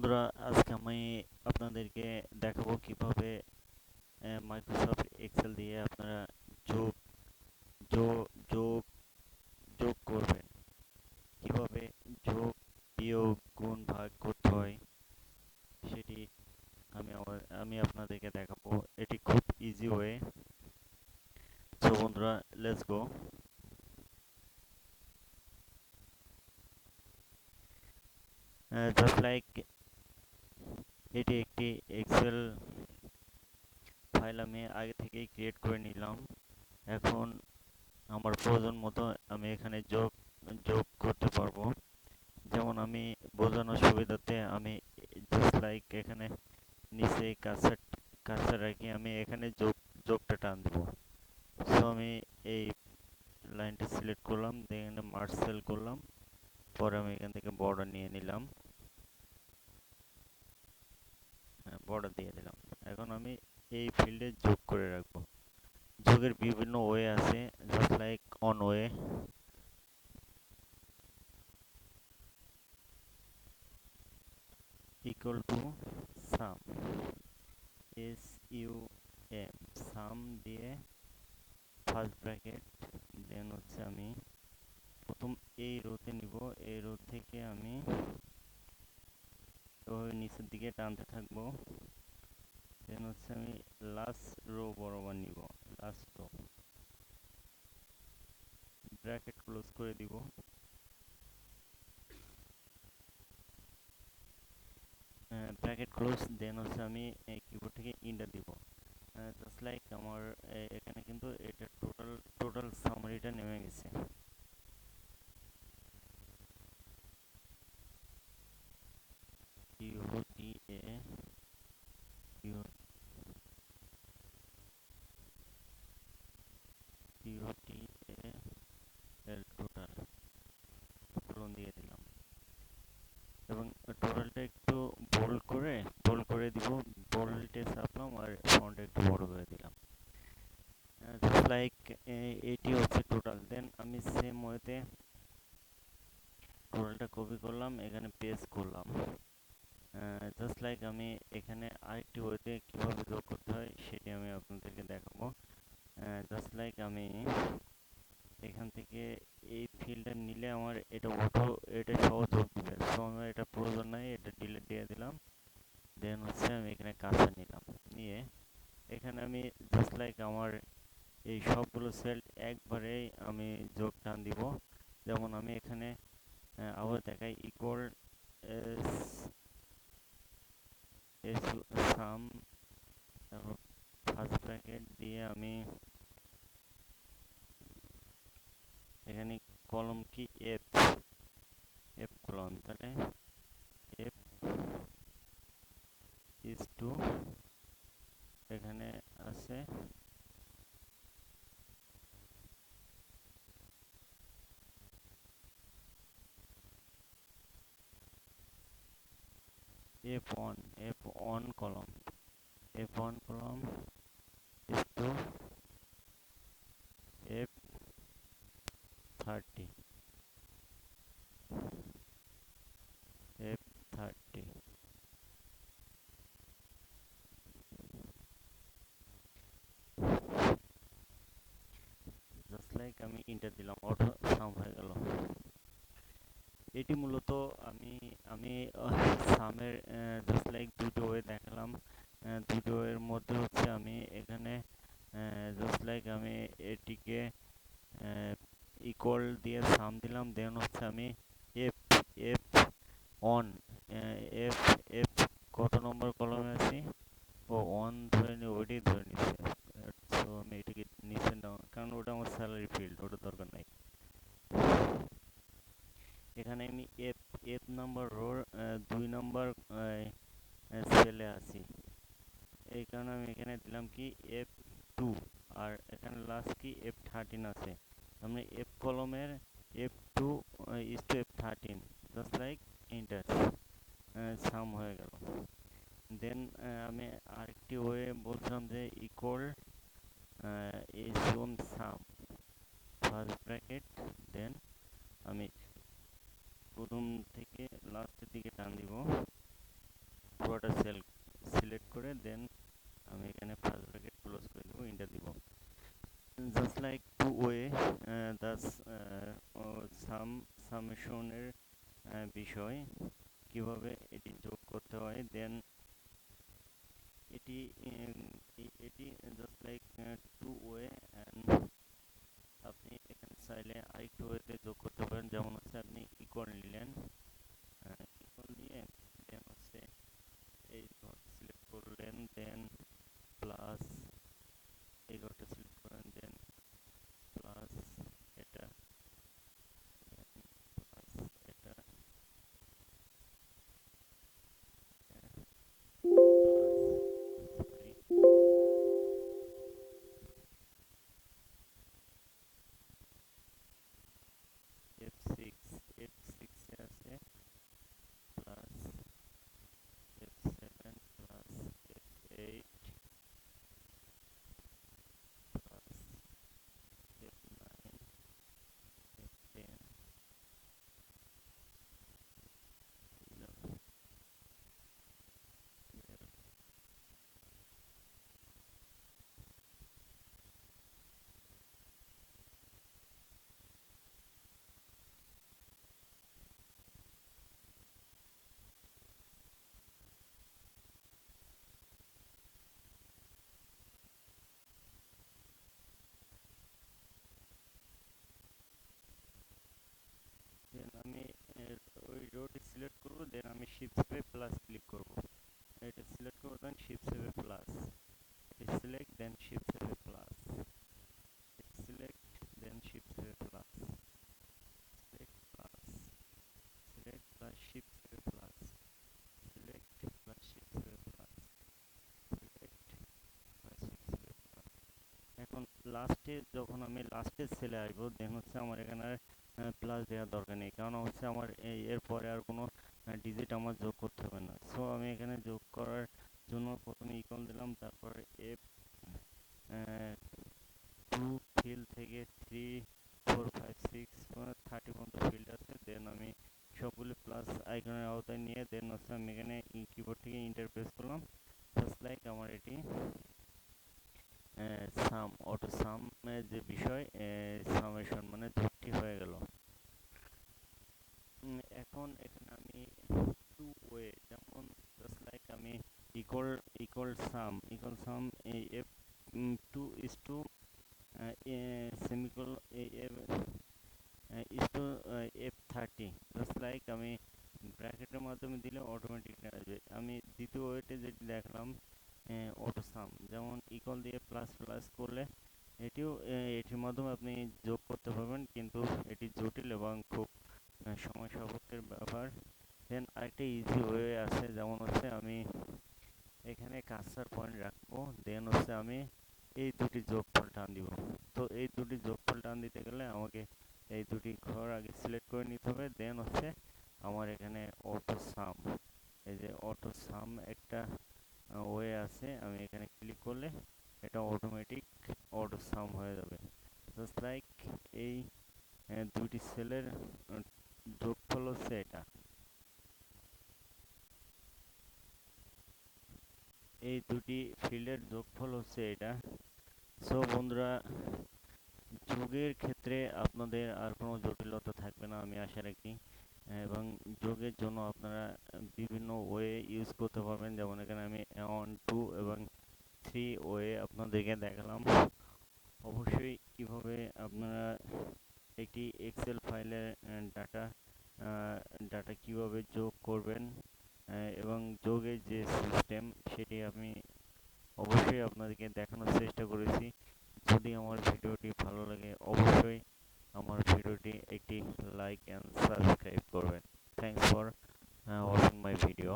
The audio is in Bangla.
বন্ধুরা, আজকে আমি আপনাদেরকে দেখাবো কিভাবে মাইক্রোসফট এক্সেল দিয়ে আপনারা যোগ যোগ যোগ যোগ করবেন। কিভাবে যোগ, বিয়োগ, গুণ, ভাগ করতে হয় সেটি আমি আপনাদেরকে দেখাবো। এটি খুব ইজি ওয়ে। সো বন্ধুরা, লেটস গো। জাস্ট লাইক এটি একটি এক্সেল ফাইল আমি আগে থেকেই ক্রিয়েট করে নিলাম। এখন আমার প্রয়োজন মতো আমি এখানে যোগ যোগ করতে পারবো। যেমন আমি বোঝানোর সুবিধার্থে আমি জাস্ট লাইক এখানে নিচে কার্সার রাখি, আমি এখানে যোগটা টান দেবো। সো আমি এই লাইনটা সিলেক্ট করলাম, এখানে মার্জ সেল করলাম, পরে আমি এখান থেকে বর্ডার নিয়ে নিলাম, বর্ডার দিয়ে দিলাম। এখন আমি এই ফিল্ডে যোগ করে রাখবো। যোগের বিভিন্ন ওয়ে আছে, just like on way equal to some, SUM, সাম দিয়ে ফার্স্ট ব্র্যাকেট, দেন হচ্ছে আমি প্রথম এই রোতে নিব, এই রো থেকে আমি এভাবে নিচের দিকে টানতে থাকবো। দেন হচ্ছে আমি লাস্ট রো বরাবর নিব, লাস্ট রো, ব্র্যাকেট ক্লোজ করে দিব। ব্র্যাকেট ক্লোজ, দেন হচ্ছে আমি কিবোর্ড থেকে ইন্টার দিব। জাস্ট লাইক আমার এখানে কিন্তু এটা টোটাল সামারিটা নেমে গেছে। UDA টোটাল দিয়ে দিলাম, এবং টোটালটা একটু বোল্ড করে দিব। বোল্ডে চাপলাম আর ফন্টটা একটু বড় করে দিলাম। জাস্ট লাইক এটি হচ্ছে টোটাল। দেন আমি সেম ওয়েতে টোটালটা কপি করলাম, এখানে পেস্ট করলাম। জাস্ট লাইক আমি এখানে আরেকটি ওয়েতে কিভাবে যোগ করতে হয় সেটি আমি আপনাদেরকে দেখাবো। জাস্ট লাইক আমি এখান থেকে এই ফিল্ডটা নিলে আমার এটা সহ যোগ দিবে। সো আমার এটা প্রয়োজন নাই, এটা ডিলিট দিয়ে দিলাম। দেন হচ্ছে আমি এখানে কার্সর নিলাম, নিয়ে এখানে আমি জাস্ট লাইক আমার এই সবগুলো সেল একবারেই আমি যোগ টান দিব। যেমন আমি এখানে আবার দেখাই, ইকুয়াল এস সাম, তারপর ফার্স্ট ব্র্যাকেট দিয়ে আমি এখানে কলম কি এফ, কলম, তাহলে এফ ইজ টু, এখানে আছে F1, F1 কলম, F1 কলম is to F30, F30, just like আমি ইন্টার দিলাম, অটো সাম হয়ে গেল। এটি মূলত আমি আমি সামের জাস্ট লাইক দুটো ওয়ে দেখালাম। দুটো এর মধ্যে হচ্ছে আমি এখানে জাস্ট লাইক আমি এটিকে ইকুয়াল দিয়ে সাম দিলাম। দেন হচ্ছে আমি F F on, F F কত নম্বর কলমে আছি, ও অন ধরে নি, ওইটাই ধরে নিচ্ছে। সো আমি এটাকে নিচে নাও, কারণ ওটা আমার স্যালারি ফিল্ড, ওটা দরকার নাই। এখানে আমি এফ এফ নাম্বার রোর 2 নম্বর সেলে আছি, এই কারণে আমি এখানে দিলাম কি F2, আর এখানে লাস্ট কি F13 আছে। আমরা এফ কলমের F2 is to F13, just like enter, sum হয়ে গেল। দেন আমি আরেকটি ওয়ে বলছিলাম যে equal assume sum, first bracket, then আমি প্রথম থেকে লাস্টের দিকে টান দিব, পুরোটা সিলেক্ট করে দেন আমি এখানে ফার্স্ট ব্র্যাকেট ক্লোজ করে দেবো, এন্টার দিব। Just like to way the সামেশনের বিষয় কিভাবে এটি যোগ করতে হয়, দেন এটি এটি just like to way and আপনি এখানে চাইলে আরেকটু ওয়েতে যোগ করতে পারেন। যেমন হচ্ছে আপনি ইকুয়াল নিলেন, ইকুয়াল নিয়ে দেন হচ্ছে এই ঘরটা সিলেক্ট করলেন, দেন প্লাস এই ঘরটা সিলেক্ট করেন, দেন প্লাস এটা, প্লাস এটা, প্লাস সরি F6 F6 এ আছে plus F7 plus F8 plus F9 F10 11 12। দেন আমি ওই রোটি সিলেক্ট করব, দেন আমি শিফট চেপে প্লাস ক্লিক করব, এটা সিলেক্ট করব, দেন শিফট চেপে প্লাস, এটা সিলেক্ট দেন শিফট চেপে প্লাস, সিলেক্ট দেন শিফট চেপে plus, select plus, select plus shift চেপে প্লাস, সিলেক্ট প্লাস শিফট চেপে প্লাস, সিলেক্ট প্লাস শিফট চেপে প্লাস। এখন লাস্টে যখন আমি লাস্টের সেলে আসবো, দেন হচ্ছে আমার এখানে প্লাস দেওয়ার দরকার নেই, কারণ হচ্ছে আমার এরপরে আর কোনো ডিজিট আমার যোগ করতে হবে না। সো আমি এখানে যোগ করার জন্য প্রথমে ইকুয়াল দিলাম, তারপর টু ফিল্ড থেকে 3 4 5 6 30 পর্যন্ত ফিল্ড আছে, দেন আমি সবগুলি প্লাস আইকনের আওতায় নিয়ে দেন হচ্ছে আমি এখানে কিবোর্ড থেকে ইন্টার প্রেস করলাম। জাস্ট লাইক আমার এটি সাম অটো সাম যে বিষয় সামেশন মানে যোগটি হয়ে গেল। এখন এখানে আমি টু ওয়ে, যেমন জাস্ট লাইক আমি equal equal sum F two is to semicolon is to F30, just like আমি ব্র্যাকেটের মাধ্যমে দিলে অটোমেটিক আসবে। আমি দ্বিতীয় ওয়েতে যেটি দেখলাম অটো সাম, যেমন ইকুয়াল দিয়ে প্লাস প্লাস করলে এটির মাধ্যমে আপনি যোগ করতে পারবেন, কিন্তু এটি জটিল এবং খুব সময় সাপেক্ষের ব্যাপার। দেন আরেকটা ইজি ওয়ে আছে, যেমন হচ্ছে আমি এখানে কার্সার পয়েন্ট রাখবো, দেন হচ্ছে আমি এই দুটি যোগফল টান দিব। তো এই দুটি যোগফল টান দিতে গেলে আমাকে এই দুটি ঘর আগে সিলেক্ট করে নিতে হবে, দেন হচ্ছে আমার এখানে অটো সাম, এই যে অটো সাম একটা ওয়ে আছে, আমি এখানে ক্লিক করলে এটা অটোমেটিক অটো সাম হয়ে যাবে। জাস্ট লাইক এই দুটি সেলের যোগফল হচ্ছে এটা, এই দুটি ফিল্ডের যোগফল হচ্ছে এটা। সো বন্ধুরা, যোগের ক্ষেত্রে আপনাদের আর কোনো জটিলতা থাকবে না আমি আশা রাখি, এবং যোগের জন্য আপনারা বিভিন্ন ওয়ে ইউজ করতে পারবেন। যেমন এখানে আমি 1 2 এবং 3 ওয়ে আপনাদেরকে দেখালাম। অবশ্যই কিভাবে আপনারা একটি এক্সেল ফাইলের ডাটা ডাটা কিভাবে যোগ করবেন এবং যোগের যে সিস্টেম সেটি আমি অবশ্যই আপনাদেরকে দেখানোর চেষ্টা করেছি। যদি আমার ভিডিওটি ভালো লাগে অবশ্যই আমার ভিডিওটি একটি লাইক অ্যান্ড সাবস্ক্রাইব করবেন। Thanks for watching my video.